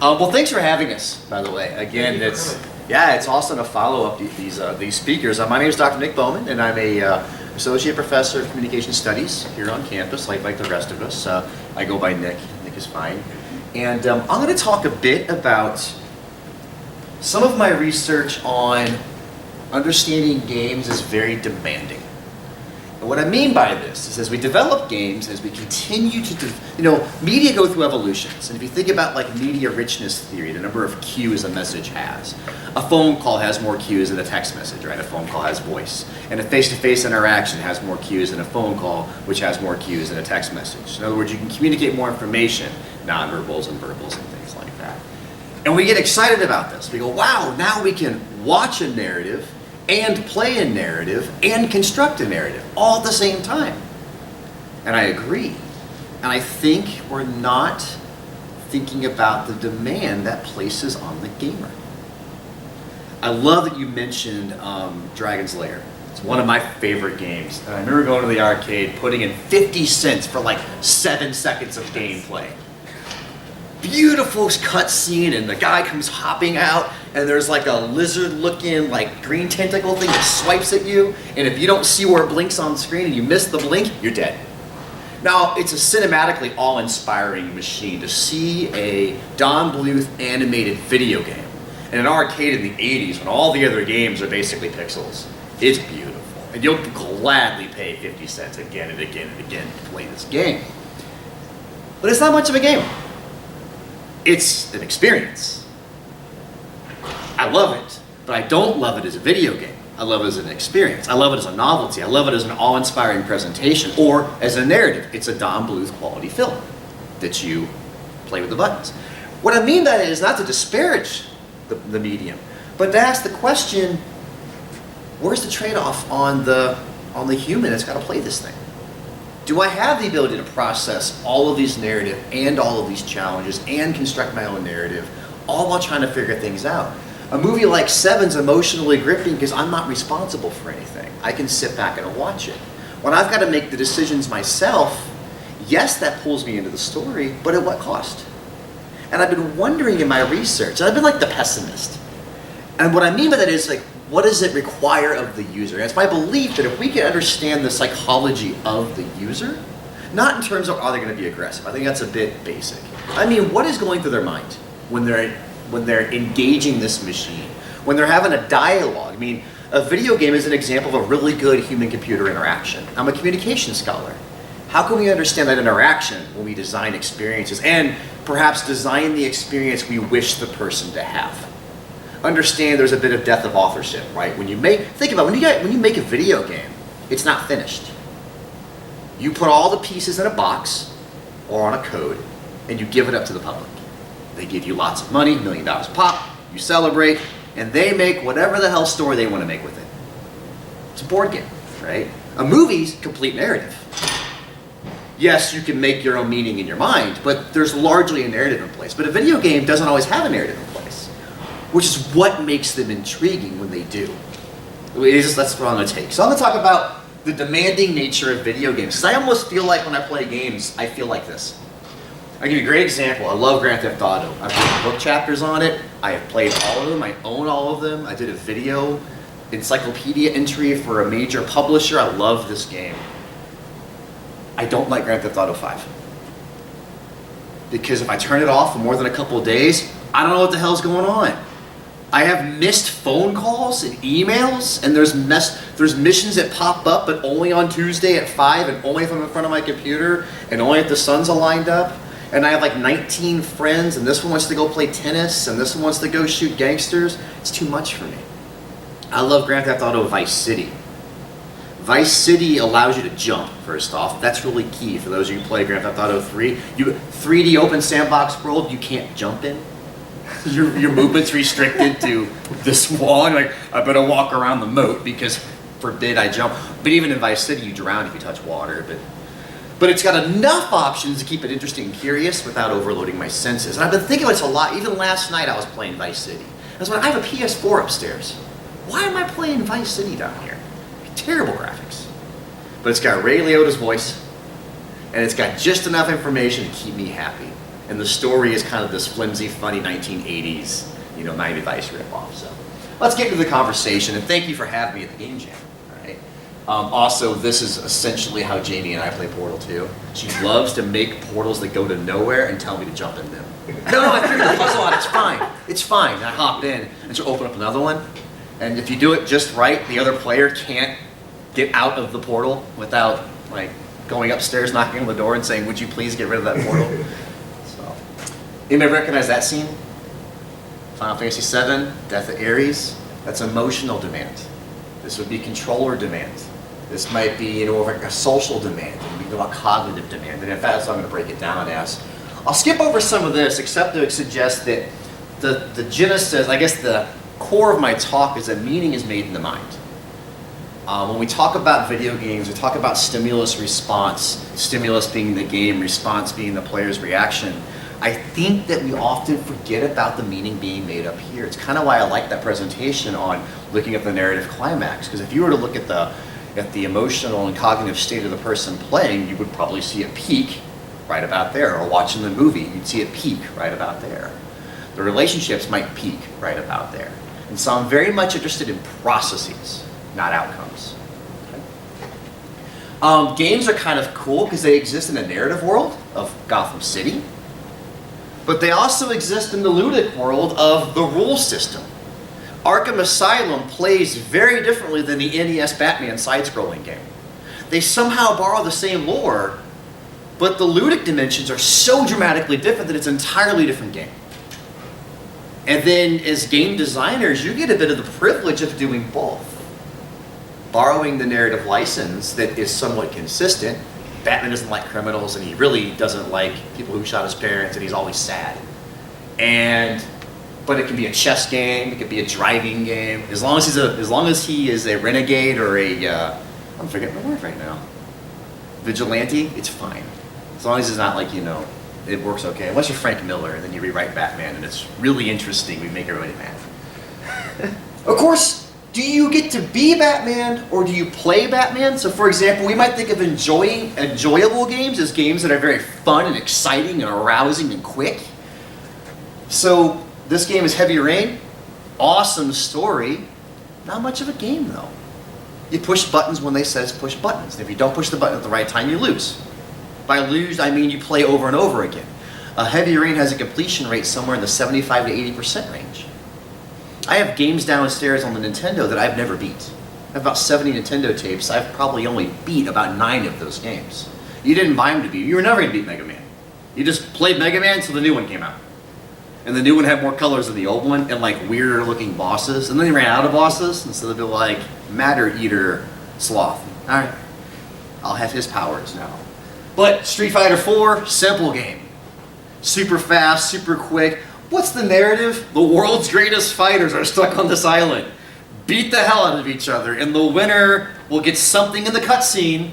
Well, thanks for having us, by the way. Again, it's awesome to follow up these speakers. My name is Dr. Nick Bowman, and I'm a associate professor of communication studies here on campus, like the rest of us. I go by Nick. Nick is fine. And I'm going to talk a bit about some of my research on understanding games is very demanding. And what I mean by this is as we develop games, as we continue to, media go through evolutions. And if you think about like media richness theory, the number of cues a message has. A phone call has more cues than a text message, right? A phone call has voice. And a face-to-face interaction has more cues than a phone call, which has more cues than a text message. In other words, you can communicate more information, nonverbals and verbals and things like that. And we get excited about this. We go, wow, now we can watch a narrative and play a narrative and construct a narrative all at the same time. And I agree. And I think we're not thinking about the demand that places on the gamer. I love that you mentioned Dragon's Lair. It's one of my favorite games. And I remember going to the arcade, putting in 50 cents for like 7 seconds of gameplay. Beautiful cutscene, and the guy comes hopping out, and there's like a lizard-looking, like green tentacle thing that swipes at you, and if you don't see where it blinks on the screen and you miss the blink, you're dead. Now, it's a cinematically awe-inspiring machine to see a Don Bluth animated video game in an arcade in the 80s when all the other games are basically pixels. It's beautiful, and you'll gladly pay 50 cents again and again and again to play this game. But it's not much of a game. It's an experience. I love it, but I don't love it as a video game. I love it as an experience. I love it as a novelty. I love it as an awe-inspiring presentation, or as a narrative. It's a Don Bluth quality film that you play with the buttons. What I mean by that is not to disparage the medium, but to ask the question, where's the trade-off on the human that's got to play this thing? Do I have the ability to process all of these narrative and all of these challenges and construct my own narrative, all while trying to figure things out? A movie like Seven's emotionally gripping because I'm not responsible for anything. I can sit back and watch it. When I've got to make the decisions myself, yes, that pulls me into the story, but at what cost? And I've been wondering in my research, and I've been like the pessimist. And what I mean by that is like, what does it require of the user? And it's my belief that if we can understand the psychology of the user, not in terms of are they going to be aggressive, I think that's a bit basic. I mean, what is going through their mind when they're engaging this machine, when they're having a dialogue? I mean, a video game is an example of a really good human-computer interaction. I'm a communication scholar. How can we understand that interaction when we design experiences and perhaps design the experience we wish the person to have? Understand there's a bit of death of authorship, right? Think about when you make a video game, it's not finished. You put all the pieces in a box or on a code, and you give it up to the public. They give you lots of money, $1 million pop, you celebrate, and they make whatever the hell story they want to make with it. It's a board game, right? A movie's complete narrative. Yes, you can make your own meaning in your mind, but there's largely a narrative in place. But a video game doesn't always have a narrative in place, which is what makes them intriguing when they do. That's what I'm going to take. So I'm going to talk about the demanding nature of video games, because I almost feel like when I play games, I feel like this. I'll give you a great example. I love Grand Theft Auto. I've written book chapters on it. I have played all of them. I own all of them. I did a video encyclopedia entry for a major publisher. I love this game. I don't like Grand Theft Auto 5. Because if I turn it off for more than a couple of days, I don't know what the hell's going on. I have missed phone calls and emails, and there's missions that pop up, but only on Tuesday at 5, and only if I'm in front of my computer, and only if the sun's aligned up. And I have like 19 friends, and this one wants to go play tennis, and this one wants to go shoot gangsters. It's too much for me. I love Grand Theft Auto Vice City. Vice City allows you to jump, first off. That's really key for those of you who play Grand Theft Auto 3. 3D open sandbox world, you can't jump in. Your movement's restricted to this wall, and like, I better walk around the moat because forbid I jump. But even in Vice City, you drown if you touch water. But it's got enough options to keep it interesting and curious without overloading my senses. And I've been thinking about this a lot. Even last night I was playing Vice City. I was like, I have a PS4 upstairs. Why am I playing Vice City down here? Terrible graphics. But it's got Ray Liotta's voice, and it's got just enough information to keep me happy. And the story is kind of this flimsy, funny 1980s, Miami Vice ripoff. So let's get into the conversation, and thank you for having me at the Game Jam. All right. Also, this is essentially how Jame and I play Portal 2. She loves to make portals that go to nowhere and tell me to jump in them. No, I figured the puzzle out. It's fine. It's fine. And I hop in, and she'll open up another one. And if you do it just right, the other player can't get out of the portal without going upstairs, knocking on the door, and saying, "Would you please get rid of that portal?" So, anybody recognize that scene? Final Fantasy VII, Death of Ares. That's emotional demand. This would be controller demand. This might be a social demand. We can go about cognitive demand. And in fact, that's what I'm going to break it down as. I'll skip over some of this, except to suggest that the genesis, I guess the core of my talk, is that meaning is made in the mind. When we talk about video games, we talk about stimulus response, stimulus being the game, response being the player's reaction. I think that we often forget about the meaning being made up here. It's kind of why I like that presentation on looking at the narrative climax, because if you were to look at the emotional and cognitive state of the person playing, you would probably see a peak right about there, or watching the movie, you'd see it peak right about there. The relationships might peak right about there. And so I'm very much interested in processes, not outcomes. Okay. Games are kind of cool because they exist in a narrative world of Gotham City, but they also exist in the ludic world of the rule system. Arkham Asylum plays very differently than the NES Batman side-scrolling game. They somehow borrow the same lore, but the ludic dimensions are so dramatically different that it's an entirely different game. And then as game designers, you get a bit of the privilege of doing both. Borrowing the narrative license that is somewhat consistent. Batman doesn't like criminals, and he really doesn't like people who shot his parents, and he's always sad. But it can be a chess game, it could be a driving game. As long as he is a renegade or I'm forgetting the word right now. Vigilante, it's fine. As long as it's not it works okay. Unless you're Frank Miller, and then you rewrite Batman, and it's really interesting. We make everybody mad. Of course, do you get to be Batman, or do you play Batman? So, for example, we might think of enjoyable games as games that are very fun and exciting and arousing and quick. So, this game is Heavy Rain. Awesome story. Not much of a game, though. You push buttons when they says push buttons. And if you don't push the button at the right time, you lose. By lose, I mean you play over and over again. Heavy Rain has a completion rate somewhere in the 75 to 80% range. I have games downstairs on the Nintendo that I've never beat. I have about 70 Nintendo tapes. I've probably only beat about 9 of those games. You didn't buy them to beat. You were never going to beat Mega Man. You just played Mega Man until the new one came out. And the new one had more colors than the old one, and weirder looking bosses. And then they ran out of bosses, and so they'd be Matter Eater Sloth. Alright, I'll have his powers now. But Street Fighter 4, simple game. Super fast, super quick. What's the narrative? The world's greatest fighters are stuck on this island. Beat the hell out of each other, and the winner will get something in the cutscene.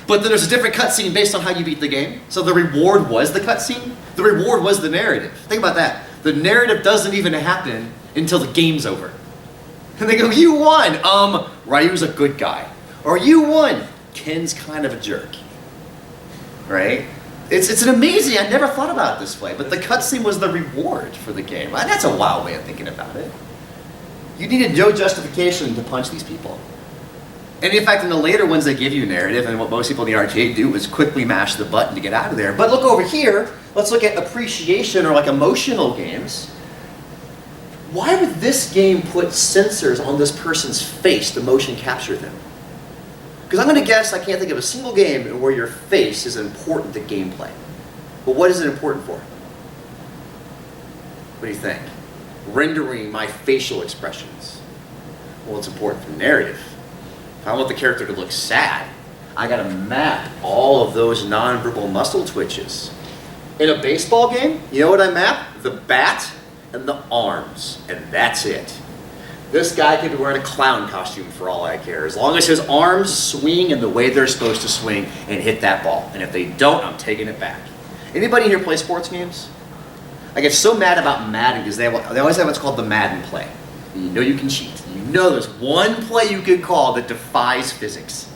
But then there's a different cutscene based on how you beat the game. So the reward was the cutscene. The reward was the narrative. Think about that. The narrative doesn't even happen until the game's over. And they go, "You won! Ryu's a good guy." Or "You won! Ken's kind of a jerk." Right? It's an amazing, I never thought about it this way, but the cutscene was the reward for the game. That's a wild way of thinking about it. You needed no justification to punch these people. And in fact, in the later ones, they give you narrative, and what most people in the arcade do is quickly mash the button to get out of there. But look over here, let's look at appreciation or emotional games. Why would this game put sensors on this person's face to motion capture them? Because I'm going to guess I can't think of a single game where your face is important to gameplay. But what is it important for? What do you think? Rendering my facial expressions. Well, it's important for narrative. If I want the character to look sad, I got to map all of those nonverbal muscle twitches. In a baseball game, you know what I map? The bat and the arms, and that's it. This guy could be wearing a clown costume for all I care, as long as his arms swing in the way they're supposed to swing and hit that ball. And if they don't, I'm taking it back. Anybody here play sports games? I get so mad about Madden because they always have what's called the Madden play. You know you can cheat. You know there's one play you can call that defies physics.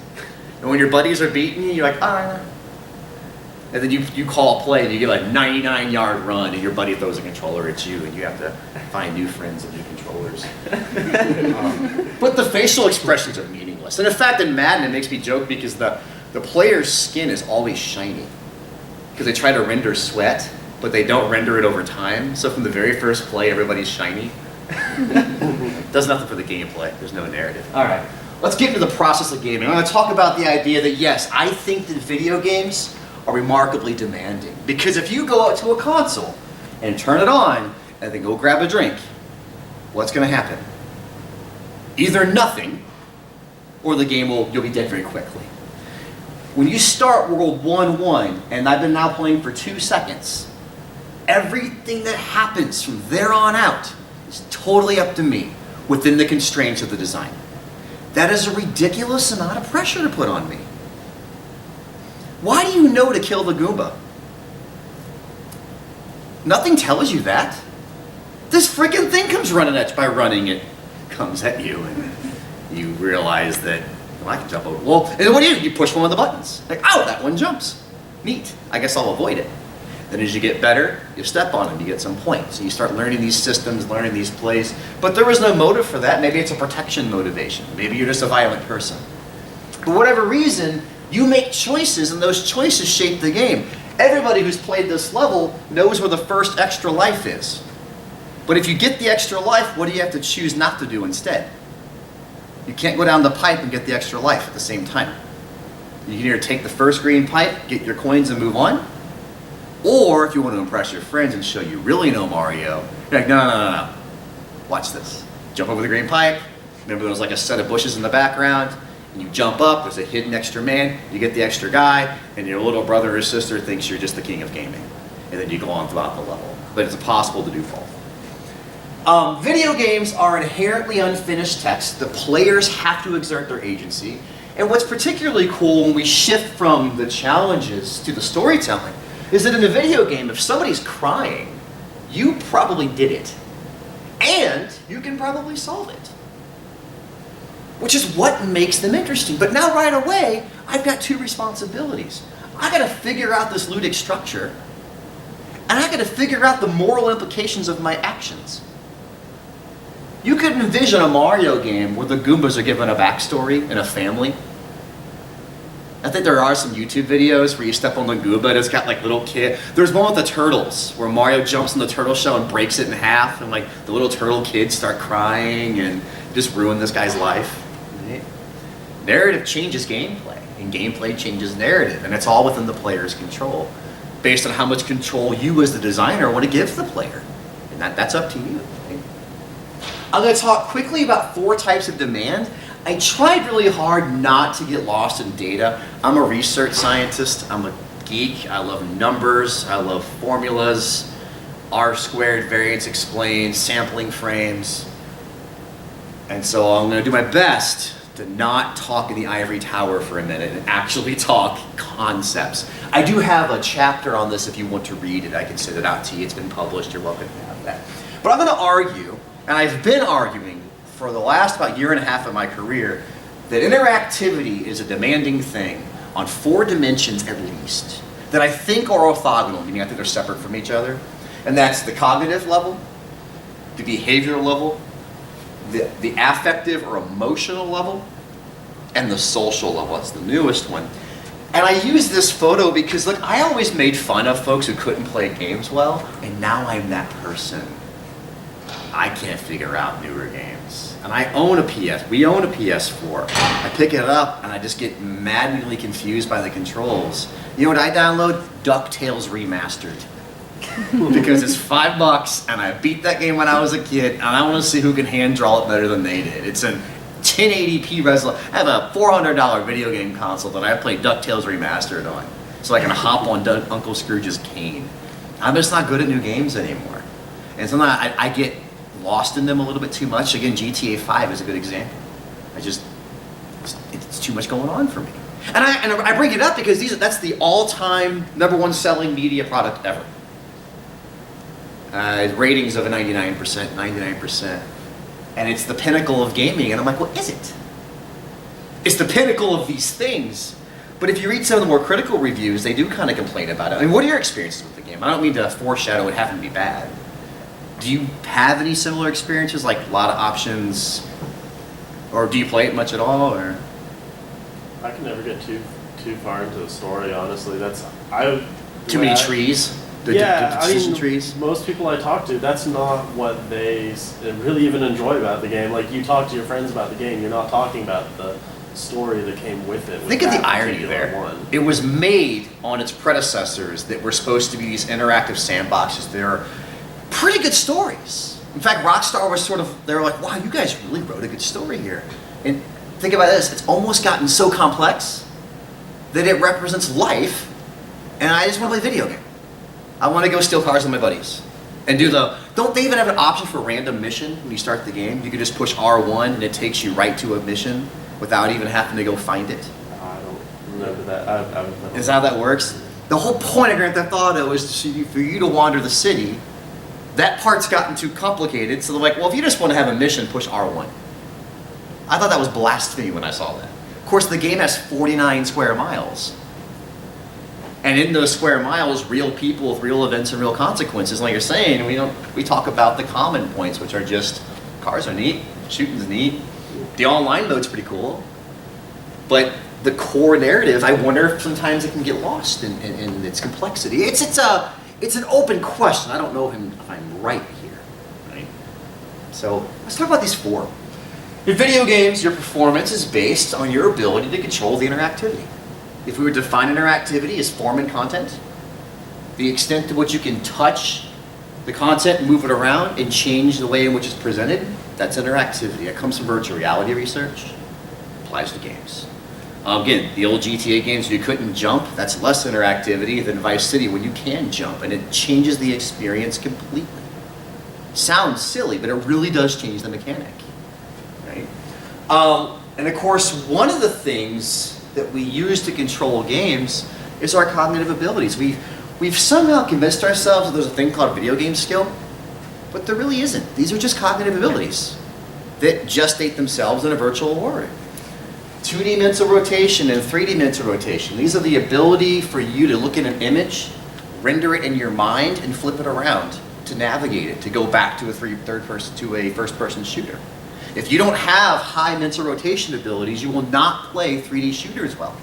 And when your buddies are beating you, you're like, And then you call a play and you get a 99-yard run and your buddy throws a controller at you and you have to find new friends and new controllers. But the facial expressions are meaningless. And in fact, in Madden, it makes me joke because the player's skin is always shiny. Because they try to render sweat, but they don't render it over time. So from the very first play, everybody's shiny. Does nothing for the gameplay. There's no narrative. All right, let's get into the process of gaming. I'm going to talk about the idea that, yes, I think that video games are remarkably demanding. Because if you go out to a console and turn it on and then go grab a drink, what's going to happen? Either nothing, or the game you'll be dead very quickly. When you start World 1-1, and I've been now playing for 2 seconds, everything that happens from there on out is totally up to me within the constraints of the design. That is a ridiculous amount of pressure to put on me. Why do you know to kill the Goomba? Nothing tells you that. This freaking thing comes running at you. By running, it comes at you, and you realize that, well, I can jump over. Well, and then what do? You push one of the buttons. Like, oh, that one jumps. Neat. I guess I'll avoid it. Then as you get better, you step on them, you get some points. So you start learning these systems, learning these plays. But there was no motive for that. Maybe it's a protection motivation. Maybe you're just a violent person. For whatever reason, you make choices, and those choices shape the game. Everybody who's played this level knows where the first extra life is. But if you get the extra life, what do you have to choose not to do instead? You can't go down the pipe and get the extra life at the same time. You can either take the first green pipe, get your coins, and move on. Or if you want to impress your friends and show you really know Mario, you're like, no. Watch this. Jump over the green pipe. Remember there was like a set of bushes in the background? And you jump up, there's a hidden extra man, you get the extra guy, and your little brother or sister thinks you're just the king of gaming. And then you go on throughout the level. But it's possible to do both. Video games are inherently unfinished text. The players have to exert their agency. And what's particularly cool when we shift from the challenges to the storytelling is that in a video game, if somebody's crying, you probably did it. And you can probably solve it. Which is what makes them interesting. But now right away, I've got 2 responsibilities. I gotta figure out this ludic structure, and I gotta figure out the moral implications of my actions. You could envision a Mario game where the Goombas are given a backstory and a family. I think there are some YouTube videos where you step on the Goomba and it's got like little kid. There's one with the turtles where Mario jumps in the turtle shell and breaks it in half, and like the little turtle kids start crying and just ruin this guy's life. Narrative changes gameplay, and gameplay changes narrative, and it's all within the player's control, based on how much control you as the designer want to give the player, and that's up to you. I'm going to talk quickly about 4 types of demand. I tried really hard not to get lost in data. I'm a research scientist, I'm a geek, I love numbers, I love formulas, R-squared, variance explained, sampling frames, and so I'm going to do my best to not talk in the ivory tower for a minute and actually talk concepts. I do have a chapter on this if you want to read it. I can send it out to you. It's been published. You're welcome to have that. But I'm going to argue, and I've been arguing for the last about year and a half of my career, that interactivity is a demanding thing on 4 dimensions at least that I think are orthogonal, meaning I think they're separate from each other. And that's the cognitive level, the behavioral level, the affective or emotional level, and the social level. That's the newest one. And I use this photo because, look, I always made fun of folks who couldn't play games well, and now I'm that person. I can't figure out newer games. And I own a we own a PS4. I pick it up and I just get maddeningly confused by the controls. You know what I download? DuckTales Remastered. Because it's $5 and I beat that game when I was a kid, and I want to see who can hand draw it better than they did. It's an 1080p resolution. I have a $400 video game console that I play DuckTales Remastered on, so I can hop on Uncle Scrooge's cane. I'm just not good at new games anymore, and sometimes I get lost in them a little bit too much. Again, GTA 5 is a good example. It's too much going on for me, and I bring it up because that's the all-time #1 selling media product ever. Ratings of a 99%, and it's the pinnacle of gaming, and I'm like, what is it? It's the pinnacle of these things, But if you read some of the more critical reviews, they do kind of complain about it. I mean, what are your experiences with the game? I don't mean to foreshadow it having to be bad. Do you have any similar experiences, like a lot of options, or do you play it much at all? Or I can never get too far into the story, honestly. Too many trees? The decision trees? Most people I talk to, that's not what they really even enjoy about the game. Like, you talk to your friends about the game, you're not talking about the story that came with it. Think of the irony there. It was made on its predecessors that were supposed to be these interactive sandboxes. They're pretty good stories. In fact, Rockstar was they were like, wow, you guys really wrote a good story here. And think about this, it's almost gotten so complex that it represents life, and I just want to play a video game. I want to go steal cars with my buddies. And don't they even have an option for random mission when you start the game? You can just push R1 and it takes you right to a mission without even having to go find it. I don't remember that. Is that how that works? The whole point of Grand Theft Auto is for you to wander the city. That part's gotten too complicated, so they're like, well, if you just want to have a mission, push R1. I thought that was blasphemy when I saw that. Of course, the game has 49 square miles. And in those square miles, real people with real events and real consequences. Like you're saying, we talk about the common points, which are just cars are neat, shooting's neat, the online mode's pretty cool. But the core narrative, I wonder if sometimes it can get lost in its complexity. It's an open question. I don't know if I'm right here. Right? So let's talk about these four. In video games, your performance is based on your ability to control the interactivity. If we were to define interactivity as form and content, the extent to which you can touch the content, move it around, and change the way in which it's presented, that's interactivity. That comes from virtual reality research, applies to games. Again, the old GTA games, you couldn't jump, that's less interactivity than Vice City when you can jump, and it changes the experience completely. Sounds silly, but it really does change the mechanic. Right? And of course, one of the things that we use to control games is our cognitive abilities. We've somehow convinced ourselves that there's a thing called video game skill, but there really isn't. These are just cognitive abilities that gestate themselves in a virtual world. 2D mental rotation and 3D mental rotation. These are the ability for you to look at an image, render it in your mind, and flip it around to navigate it, to go back to a first-person shooter. If you don't have high mental rotation abilities, you will not play 3D shooters well.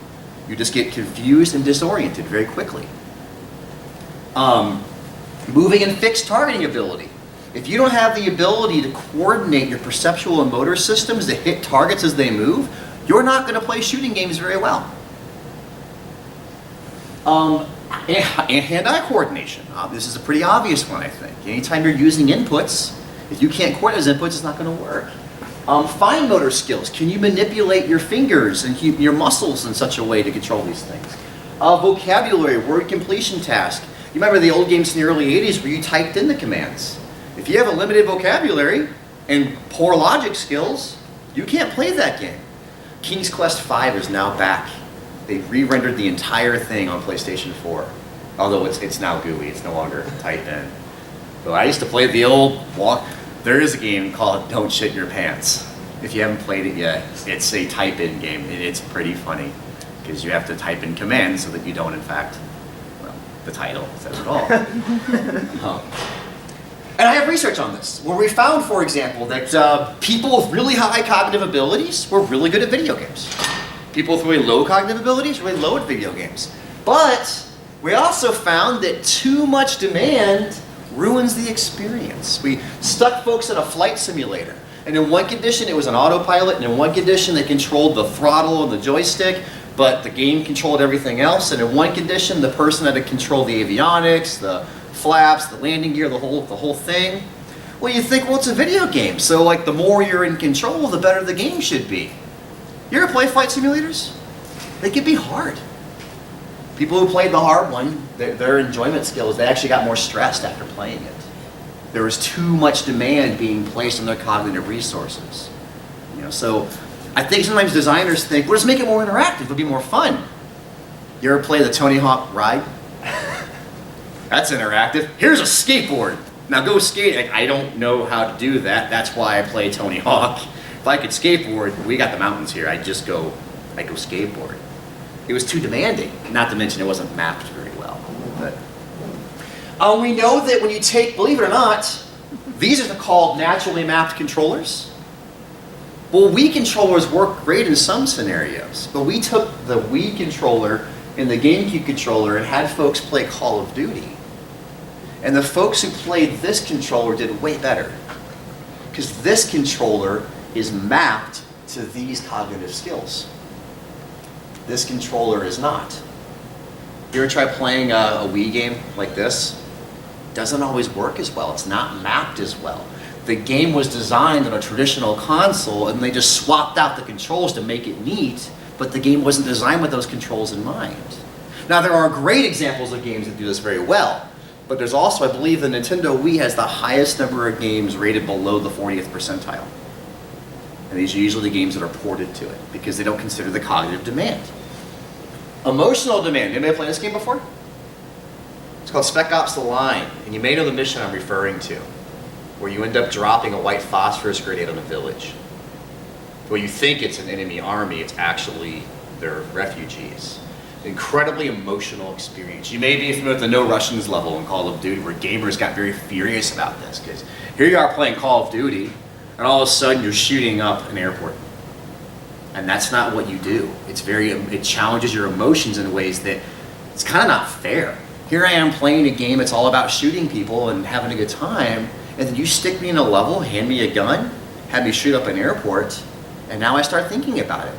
You just get confused and disoriented very quickly. Moving and fixed targeting ability. If you don't have the ability to coordinate your perceptual and motor systems to hit targets as they move, you're not going to play shooting games very well. And hand-eye coordination. This is a pretty obvious one, I think. Anytime you're using inputs, if you can't coordinate those inputs, it's not going to work. Fine motor skills. Can you manipulate your fingers and keep your muscles in such a way to control these things? Vocabulary, word completion task. You remember the old games in the early 80s where you typed in the commands. If you have a limited vocabulary and poor logic skills, you can't play that game. King's Quest V is now back. They've re-rendered the entire thing on PlayStation 4. Although it's now GUI, it's no longer typed in. But I used to play the old walk. There is a game called Don't Shit Your Pants. If you haven't played it yet, it's a type-in game, and it's pretty funny because you have to type in commands so that you don't, in fact, well, the title says it all. And I have research on this, where we found, for example, that people with really high cognitive abilities were really good at video games. People with really low cognitive abilities were really low at video games. But we also found that too much demand ruins the experience. We stuck folks in a flight simulator, and in one condition it was an autopilot, and in one condition they controlled the throttle and the joystick, but the game controlled everything else, and in one condition the person had to control the avionics, the flaps, the landing gear, the whole thing. Well, you think, well, it's a video game, so like the more you're in control, the better the game should be. You ever play flight simulators? They can be hard. People who played the hard one, their enjoyment skills, they actually got more stressed after playing it. There was too much demand being placed on their cognitive resources. So I think sometimes designers think, well, let's make it more interactive, it'll be more fun. You ever play the Tony Hawk ride? That's interactive. Here's a skateboard. Now go skate. I don't know how to do that. That's why I play Tony Hawk. If I could skateboard, we got the mountains here. I go skateboard. It was too demanding, not to mention it wasn't mapped very well. But we know that when you take, believe it or not, these are called naturally mapped controllers. Well, Wii controllers work great in some scenarios, but we took the Wii controller and the GameCube controller and had folks play Call of Duty. And the folks who played this controller did way better, because this controller is mapped to these cognitive skills. This controller is not. You ever try playing a Wii game like this? Doesn't always work as well. It's not mapped as well. The game was designed on a traditional console and they just swapped out the controls to make it neat, but the game wasn't designed with those controls in mind. Now there are great examples of games that do this very well, but there's also, I believe the Nintendo Wii has the highest number of games rated below the 40th percentile. And these are usually the games that are ported to it because they don't consider the cognitive demand. Emotional demand. Anybody played this game before? It's called Spec Ops: The Line, and you may know the mission I'm referring to, where you end up dropping a white phosphorus grenade on a village. Well, you think it's an enemy army, it's actually their refugees. Incredibly emotional experience. You may be familiar with the No Russians level in Call of Duty, where gamers got very furious about this, because here you are playing Call of Duty, and all of a sudden you're shooting up an airport. And that's not what you do. It challenges your emotions in ways that it's kind of not fair. Here I am playing a game that's all about shooting people and having a good time, and then you stick me in a level, hand me a gun, have me shoot up an airport, and now I start thinking about it.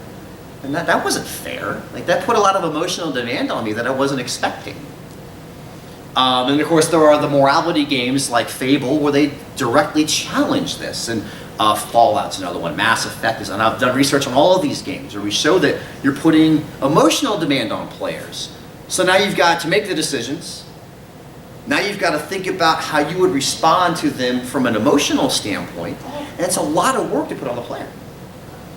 And that wasn't fair. Like, that put a lot of emotional demand on me that I wasn't expecting. And of course there are the morality games like Fable where they directly challenge this, and Fallout's another one, Mass Effect is, and I've done research on all of these games where we show that you're putting emotional demand on players. So now you've got to make the decisions. Now you've got to think about how you would respond to them from an emotional standpoint, and it's a lot of work to put on the player.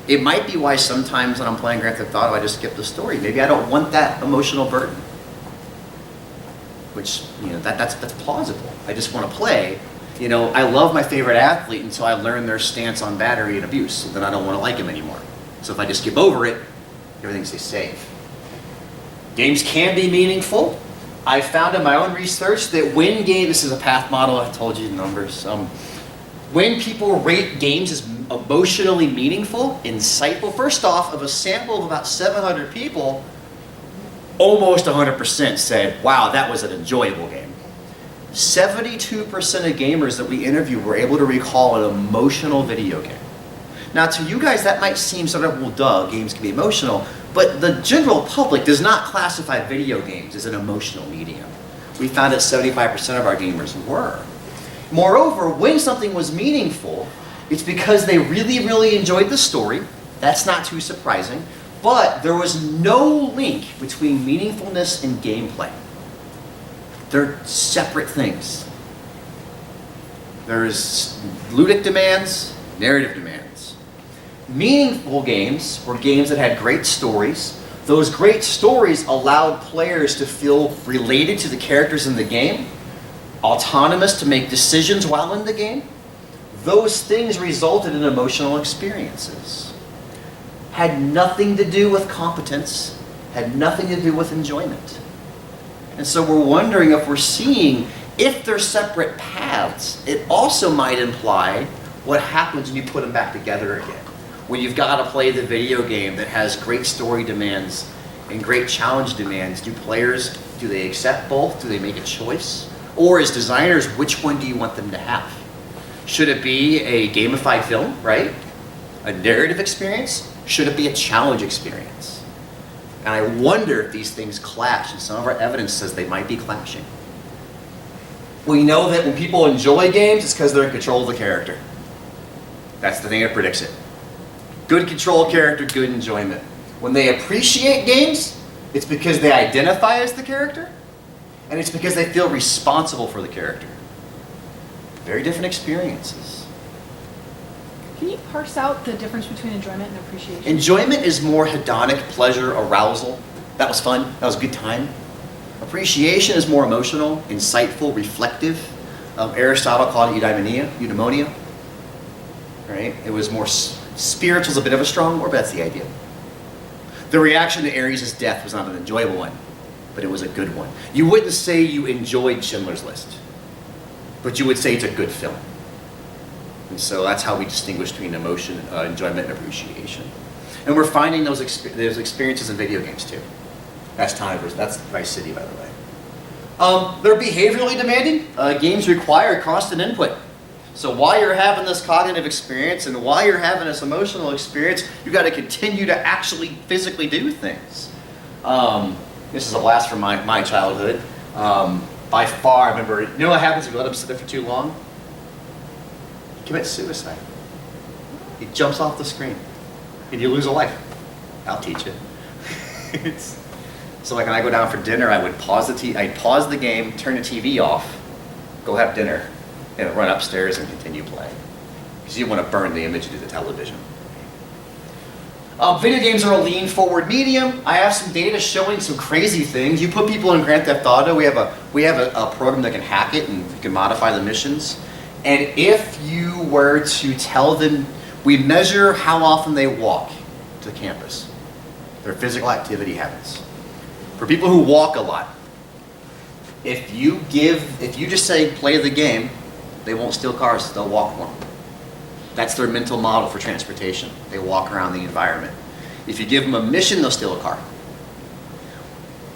It might be why sometimes when I'm playing Grand Theft Auto, I just skip the story. Maybe I don't want that emotional burden. Which, that's plausible. I just want to play. I love my favorite athlete until I learn their stance on battery and abuse. So then I don't want to like him anymore. So if I just skip over it, everything stays safe. Games can be meaningful. I found in my own research that this is a path model, I told you the numbers. When people rate games as emotionally meaningful, insightful, first off, of a sample of about 700 people, almost 100% said, wow, that was an enjoyable game. 72% of gamers that we interviewed were able to recall an emotional video game. Now to you guys that might seem sort of, well duh, games can be emotional, but the general public does not classify video games as an emotional medium. We found that 75% of our gamers were. Moreover, when something was meaningful, it's because they really, really enjoyed the story. That's not too surprising. But there was no link between meaningfulness and gameplay. They're separate things. There's ludic demands, narrative demands. Meaningful games were games that had great stories. Those great stories allowed players to feel related to the characters in the game, autonomous to make decisions while in the game. Those things resulted in emotional experiences. Had nothing to do with competence, had nothing to do with enjoyment. And so we're wondering if they're separate paths, it also might imply what happens when you put them back together again. When you've got to play the video game that has great story demands and great challenge demands, do they accept both? Do they make a choice? Or as designers, which one do you want them to have? Should it be a gamified film, right? A narrative experience? Should it be a challenge experience? And I wonder if these things clash, and some of our evidence says they might be clashing. We know that when people enjoy games, it's because they're in control of the character. That's the thing that predicts it. Good control of character, good enjoyment. When they appreciate games, it's because they identify as the character, and it's because they feel responsible for the character. Very different experiences. Can you parse out the difference between enjoyment and appreciation? Enjoyment is more hedonic, pleasure, arousal. That was fun. That was a good time. Appreciation is more emotional, insightful, reflective. Aristotle called it eudaimonia. Right? It was more spiritual is a bit of a strong word, but that's the idea. The reaction to Ares' death was not an enjoyable one, but it was a good one. You wouldn't say you enjoyed Schindler's List, but you would say it's a good film. And so that's how we distinguish between emotion, enjoyment, and appreciation. And we're finding those experiences in video games too. That's Vice City, by the way. They're behaviorally demanding. Games require constant input. So while you're having this cognitive experience and while you're having this emotional experience, you've got to continue to actually physically do things. This is a blast from my childhood. By far, I remember, you know what happens if you let him sit there for too long? He commits suicide. He jumps off the screen and you lose a life. I'll teach you. So like when I go down for dinner, I'd pause the game, turn the TV off, go have dinner, and run upstairs and continue playing. Because you want to burn the image into the television. Video games are a lean forward medium. I have some data showing some crazy things. You put people in Grand Theft Auto, we have a program that can hack it and you can modify the missions. And if you were to tell them, we measure how often they walk to campus, their physical activity habits. For people who walk a lot, if you just say play the game, they won't steal cars, they'll walk more. That's their mental model for transportation. They walk around the environment. If you give them a mission, they'll steal a car.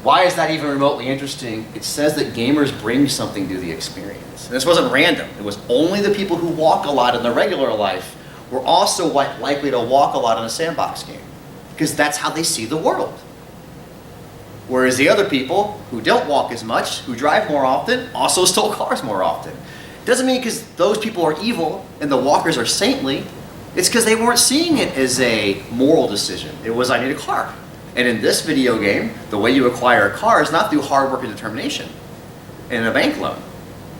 Why is that even remotely interesting? It says that gamers bring something to the experience. And this wasn't random. It was only the people who walk a lot in their regular life were also likely to walk a lot in a sandbox game. Because that's how they see the world. Whereas the other people who don't walk as much, who drive more often, also stole cars more often. Doesn't mean because those people are evil and the walkers are saintly. It's because they weren't seeing it as a moral decision. It was, I need a car. And in this video game, the way you acquire a car is not through hard work and determination. In a bank loan,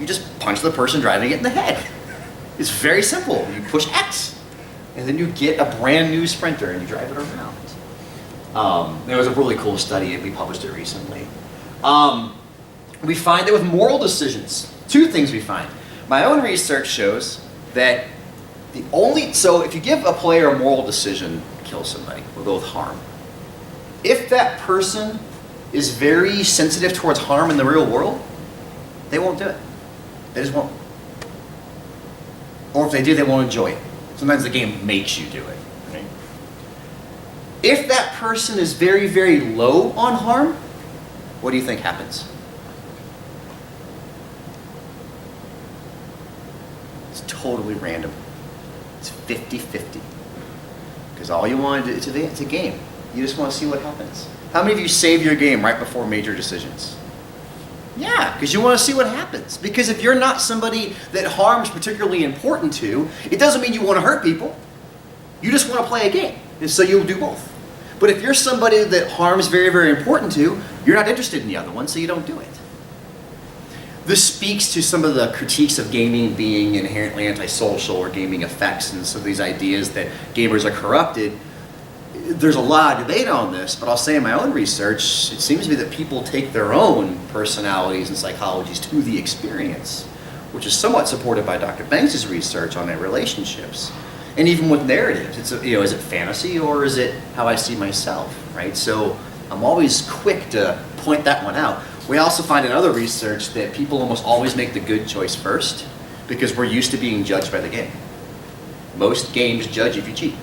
you just punch the person driving it in the head. It's very simple. You push X, and then you get a brand new Sprinter and you drive it around. There was a really cool study, and we published it recently. We find that with moral decisions, two things we find. My own research shows that so if you give a player a moral decision, kill somebody, we'll go with harm. If that person is very sensitive towards harm in the real world, they won't do it. They just won't. Or if they do, they won't enjoy it. Sometimes the game makes you do it. Right? If that person is very, very low on harm, what do you think happens? It's totally random. It's 50-50. Because all you want to do, it's a game. You just want to see what happens. How many of you save your game right before major decisions? Yeah, because you want to see what happens. Because if you're not somebody that harm's particularly important to, it doesn't mean you want to hurt people. You just want to play a game. And so you'll do both. But if you're somebody that harm's very, very important to, you're not interested in the other one, so you don't do it. This speaks to some of the critiques of gaming being inherently antisocial or gaming effects and some of these ideas that gamers are corrupted. There's a lot of debate on this, but I'll say in my own research, it seems to me that people take their own personalities and psychologies to the experience, which is somewhat supported by Dr. Banks' research on their relationships. And even with narratives, it's is it fantasy or is it how I see myself, right? So I'm always quick to point that one out. We also find in other research that people almost always make the good choice first because we're used to being judged by the game. Most games judge if you cheat,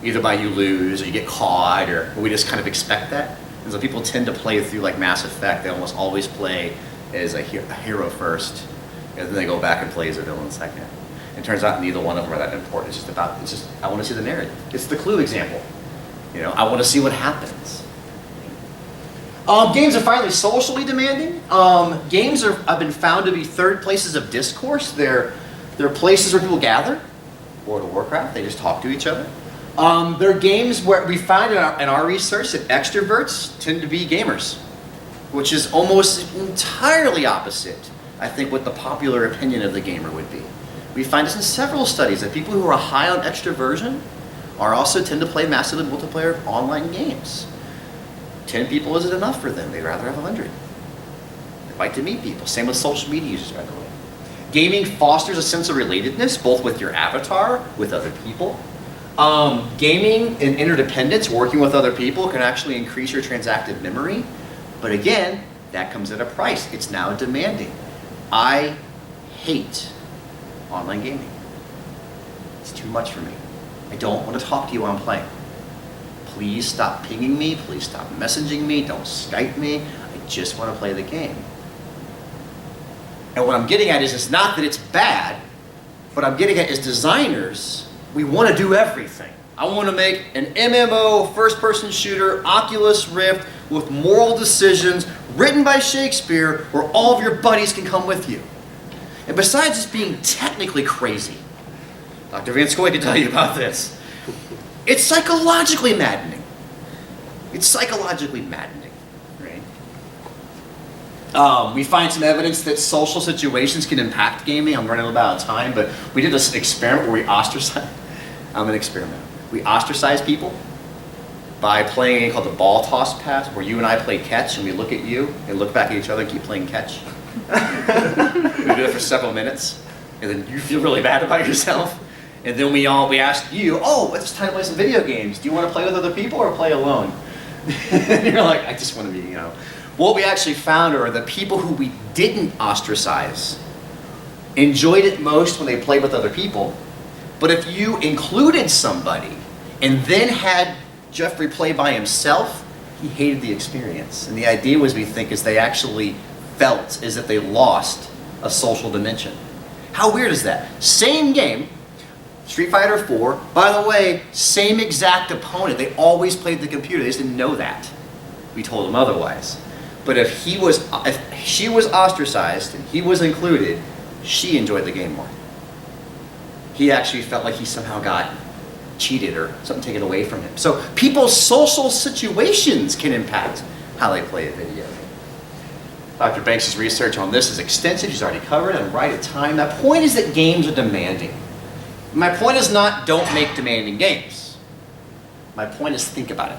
either by you lose or you get caught, or we just kind of expect that. And so people tend to play through like Mass Effect. They almost always play as a hero first, and then they go back and play as a villain second. It turns out neither one of them are that important. It's just I want to see the narrative. It's the Clue example. I want to see what happens. Games are finally socially demanding. Games have been found to be third places of discourse. They're places where people gather. World of Warcraft, they just talk to each other. They're games where we find in our research that extroverts tend to be gamers, which is almost entirely opposite, I think, what the popular opinion of the gamer would be. We find this in several studies that people who are high on extroversion also tend to play massively multiplayer online games. 10 people isn't enough for them. They'd rather have 100. They like to meet people. Same with social media users, by the way. Gaming fosters a sense of relatedness, both with your avatar, with other people. Gaming and interdependence, working with other people, can actually increase your transactive memory. But again, that comes at a price. It's now demanding. I hate online gaming. It's too much for me. I don't want to talk to you while I'm playing. Please stop pinging me. Please stop messaging me. Don't Skype me. I just want to play the game. And what I'm getting at is it's not that it's bad. What I'm getting at is designers, we want to do everything. I want to make an MMO, first-person shooter, Oculus Rift, with moral decisions, written by Shakespeare, where all of your buddies can come with you. And besides just being technically crazy, Dr. Van Scoy can tell you about this, it's psychologically maddening. It's psychologically maddening, right? We find some evidence that social situations can impact gaming. I'm running a little bit out of time, but we did this experiment where we ostracized, we ostracized people by playing a game called the ball toss pass, where you and I play catch, and we look at you and look back at each other and keep playing catch. We do it for several minutes, and then you feel really bad about yourself. And then we ask you, oh, it's time to play some video games. Do you want to play with other people or play alone? And you're like, I just want to be, you know. What we actually found are the people who we didn't ostracize enjoyed it most when they played with other people. But if you included somebody and then had Jeffrey play by himself, he hated the experience. And the idea was, we think, is they actually felt as if they lost a social dimension. How weird is that? Same game, Street Fighter 4, by the way, same exact opponent. They always played the computer. They just didn't know that. We told them otherwise. But if she was ostracized and he was included, she enjoyed the game more. He actually felt like he somehow got cheated or something taken away from him. So people's social situations can impact how they play a video game. Dr. Banks' research on this is extensive. She's already covered it. I'm right at time. My point is that games are demanding. My point is not don't make demanding games. My point is think about it.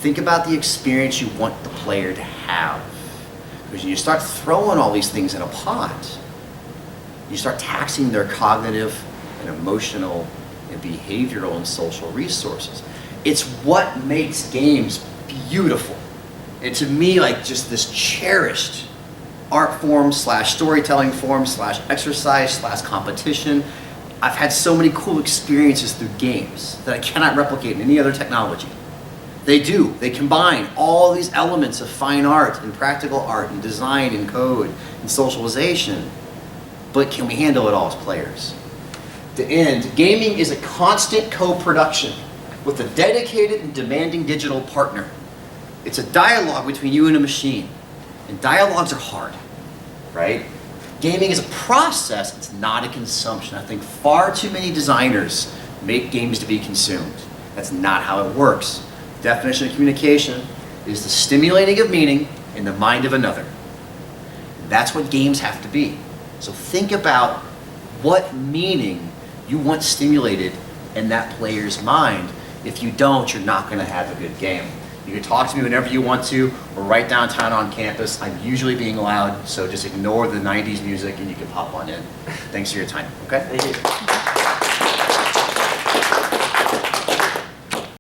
Think about the experience you want the player to have. Because when you start throwing all these things in a pot, you start taxing their cognitive and emotional and behavioral and social resources. It's what makes games beautiful. And to me, like, just this cherished art form / storytelling form / exercise / competition. I've had so many cool experiences through games that I cannot replicate in any other technology. They do. They combine all these elements of fine art and practical art and design and code and socialization. But can we handle it all as players? To end, gaming is a constant co-production with a dedicated and demanding digital partner. It's a dialogue between you and a machine. And dialogues are hard, right? Gaming is a process, it's not a consumption. I think far too many designers make games to be consumed. That's not how it works. The definition of communication is the stimulating of meaning in the mind of another. That's what games have to be. So think about what meaning you want stimulated in that player's mind. If you don't, you're not going to have a good game. You can talk to me whenever you want to. We're right downtown on campus. I'm usually being loud, so just ignore the 90s music and you can pop on in. Thanks for your time, okay? Thank you.